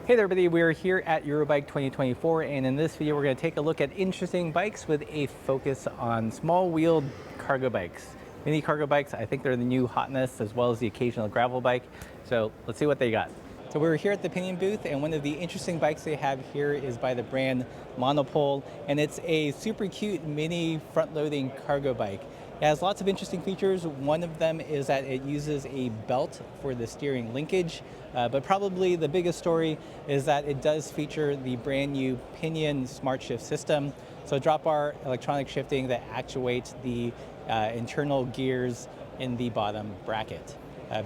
Hey there everybody, we're here at Eurobike 2024 and in this video we're going to take a look at interesting bikes with a focus on small wheeled cargo bikes. Mini cargo bikes, I think they're the new hotness as well as the occasional gravel bike. So let's see what they got. So we're here at the Pinion booth and one of the interesting bikes they have here is by the brand Monopole, and it's a super cute mini front loading cargo bike. It has lots of interesting features. One of them is that it uses a belt for the steering linkage, but probably the biggest story is that it does feature the brand new Pinion Smart Shift system. So drop bar electronic shifting that actuates the internal gears in the bottom bracket.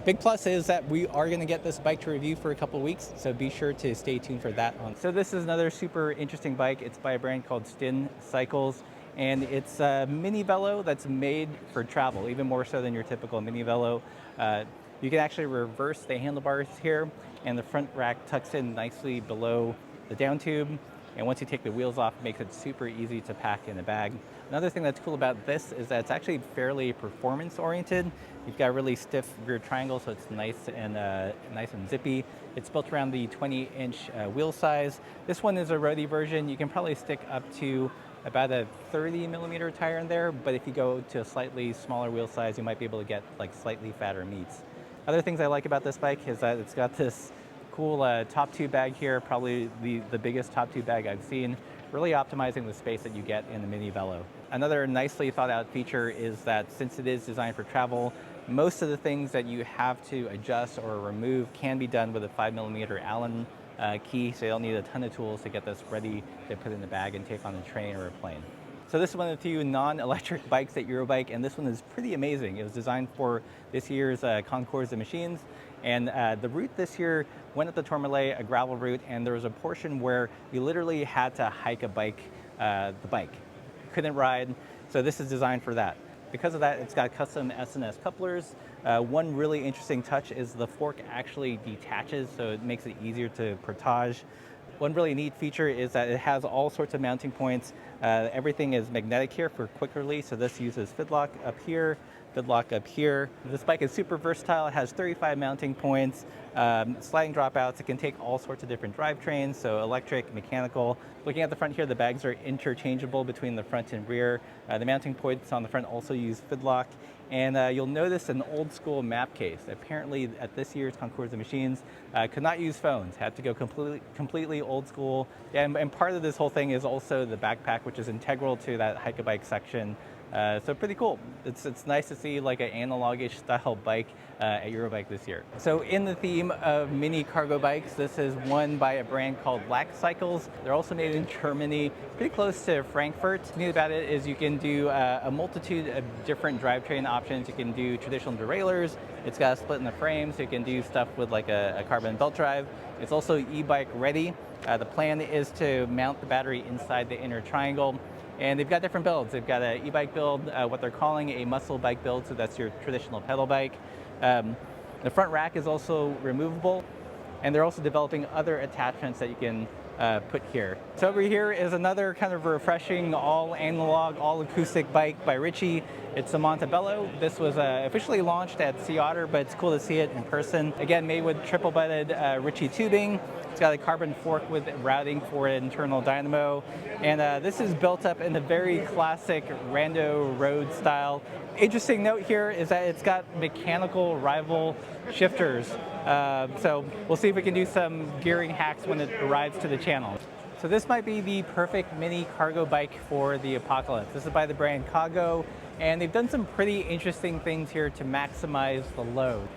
Big plus is that we are going to get this bike to review for a couple of weeks, so be sure to stay tuned for that. So this is another super interesting bike. It's by a brand called Schindelhauer. And it's a mini velo that's made for travel, even more so than your typical mini velo. You can actually reverse the handlebars here, and the front rack tucks in nicely below the down tube. And once you take the wheels off, it makes it super easy to pack in a bag. Another thing that's cool about this is that it's actually fairly performance oriented. You've got a really stiff rear triangle, so it's nice and zippy. It's built around the 20-inch wheel size. This one is a roadie version. You can probably stick up to about a 30-millimeter tire in there, but if you go to a slightly smaller wheel size, you might be able to get like slightly fatter meats. Other things I like about this bike is that it's got this cool top tube bag here, probably the biggest top tube bag I've seen, really optimizing the space that you get in the mini velo. Another nicely thought out feature is that since it is designed for travel, most of the things that you have to adjust or remove can be done with a 5-millimeter Allen key, so you don't need a ton of tools to get this ready to put in the bag and take on a train or a plane. So this is one of the few non-electric bikes at Eurobike, and this one is pretty amazing. It was designed for this year's Concours de Machines, and the route this year went up the Tourmalet, a gravel route, and there was a portion where you literally had to hike the bike. You couldn't ride, so this is designed for that. Because of that, it's got custom S&S couplers. One really interesting touch is the fork actually detaches, so it makes it easier to portage. One really neat feature is that it has all sorts of mounting points. Everything is magnetic here for quick release, so this uses fidlock up here, fidlock up here. This bike is super versatile. It has 35 mounting points, sliding dropouts. It can take all sorts of different drivetrains, so electric, mechanical. Looking at the front here, the bags are interchangeable between the front and rear. The mounting points on the front also use fidlock. And you'll notice an old school map case. Apparently at this year's Concours de Machines, could not use phones, had to go completely old school. And part of this whole thing is also the backpack, which is integral to that hike-a-bike section. So pretty cool. It's nice to see like an analog-ish style bike at Eurobike this year. So in the theme of mini cargo bikes, this is one by a brand called Lack Cycles. They're also made in Germany, pretty close to Frankfurt. What's neat about it is you can do a multitude of different drivetrain options. You can do traditional derailleurs. It's got a split in the frame, so you can do stuff with like a carbon belt drive. It's also e-bike ready. The plan is to mount the battery inside the inner triangle. And they've got different builds. They've got an e-bike build, what they're calling a muscle bike build, so that's your traditional pedal bike. The front rack is also removable, and they're also developing other attachments that you can put here. So over here is another kind of refreshing, all analog, all acoustic bike by Ritchie. It's the Montebello. This was officially launched at Sea Otter, but it's cool to see it in person. Again, made with triple-bedded Ritchie tubing. It's got a carbon fork with routing for an internal dynamo. And this is built up in a very classic rando road style. Interesting note here is that it's got mechanical rival shifters. So we'll see if we can do some gearing hacks when it arrives to the channel. So this might be the perfect mini cargo bike for the apocalypse. This is by the brand Kago, and they've done some pretty interesting things here to maximize the load.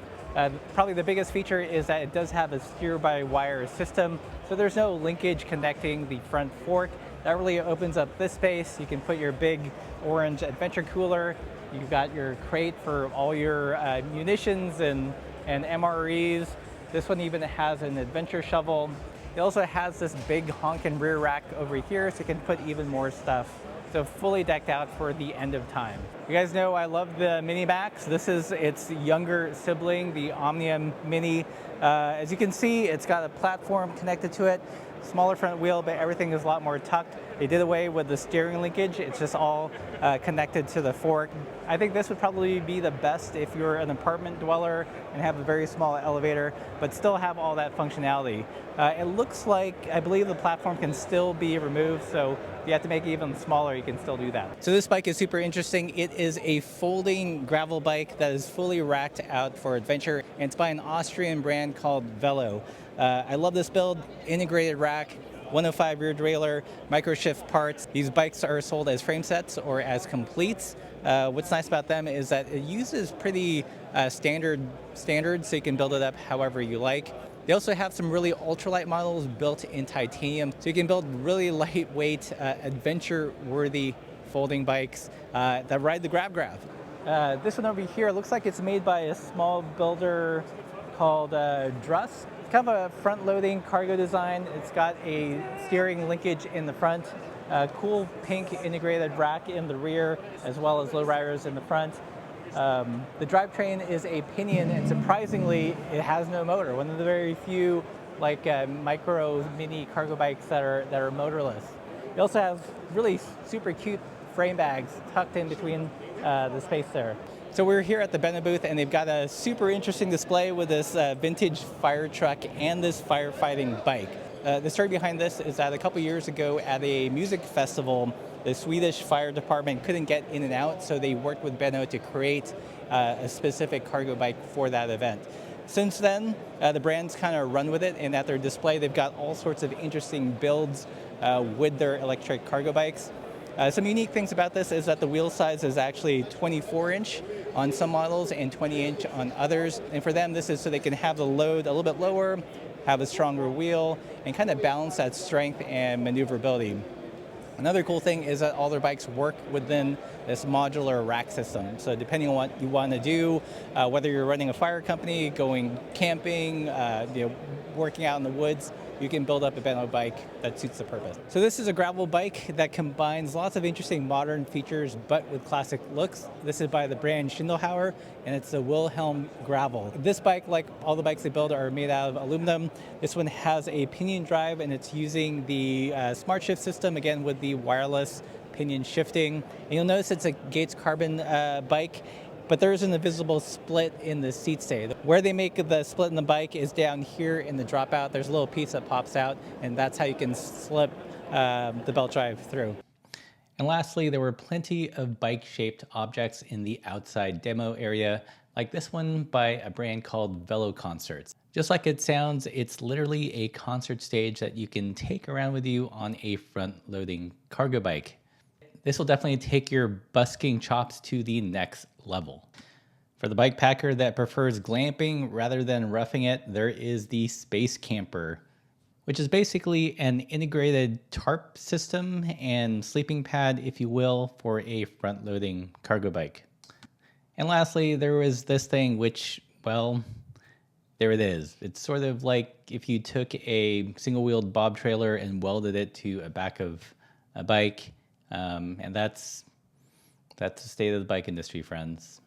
Probably the biggest feature is that it does have a steer-by-wire system, so there's no linkage connecting the front fork. That really opens up this space. You can put your big orange adventure cooler. You've got your crate for all your munitions and MREs. This one even has an adventure shovel. It also has this big honkin' rear rack over here, so you can put even more stuff. So fully decked out for the end of time. You guys know I love the Mini Max. This is its younger sibling, the Omnium Mini. As you can see, it's got a platform connected to it. smaller front wheel, but everything is a lot more tucked. They did away with the steering linkage. It's just all connected to the fork. I think this would probably be the best if you're an apartment dweller and have a very small elevator, but still have all that functionality. It looks like, I believe the platform can still be removed, so if you have to make it even smaller, you can still do that. So this bike is super interesting. It is a folding gravel bike that is fully racked out for adventure, and it's by an Austrian brand called Vell. I love this build, integrated rack, 105 rear derailleur, micro shift parts. These bikes are sold as frame sets or as completes. What's nice about them is that it uses pretty standard, so you can build it up however you like. They also have some really ultralight models built in titanium, so you can build really lightweight, adventure-worthy folding bikes that ride the grab. This one over here looks like it's made by a small builder called Druss. It's kind of a front-loading cargo design. It's got a steering linkage in the front, cool pink integrated rack in the rear, as well as lowriders in the front. The drivetrain is a pinion, and surprisingly, it has no motor. One of the very few micro mini cargo bikes that are motorless. It also has really super cute frame bags tucked in between the space there. So we're here at the Beno booth, and they've got a super interesting display with this vintage fire truck and this firefighting bike. The story behind this is that a couple years ago at a music festival, the Swedish fire department couldn't get in and out, so they worked with Beno to create a specific cargo bike for that event. Since then, the brand's kind of run with it, and at their display, they've got all sorts of interesting builds with their electric cargo bikes. Some unique things about this is that the wheel size is actually 24-inch on some models and 20-inch on others. And for them, this is so they can have the load a little bit lower, have a stronger wheel, and kind of balance that strength and maneuverability. Another cool thing is that all their bikes work within this modular rack system. So depending on what you want to do, whether you're running a fire company, going camping, working out in the woods, you can build up a Beno bike that suits the purpose. So this is a gravel bike that combines lots of interesting modern features, but with classic looks. This is by the brand Schindelhauer, and it's a Wilhelm gravel. This bike, like all the bikes they build, are made out of aluminum. This one has a pinion drive, and it's using the smart shift system, again with the wireless pinion shifting. And you'll notice it's a Gates carbon bike, but there's an invisible split in the seat stay. Where they make the split in the bike is down here in the dropout. There's a little piece that pops out, and that's how you can slip the belt drive through. And lastly, there were plenty of bike-shaped objects in the outside demo area, like this one by a brand called Vell Concerts. Just like it sounds, it's literally a concert stage that you can take around with you on a front-loading cargo bike. This will definitely take your busking chops to the next level. For the bike packer that prefers glamping rather than roughing it, there is the Space Camper, which is basically an integrated tarp system and sleeping pad, if you will, for a front-loading cargo bike. And lastly, there was this thing which, well, there it is. It's sort of like if you took a single-wheeled bob trailer and welded it to a back of a bike. And that's the state of the bike industry, friends.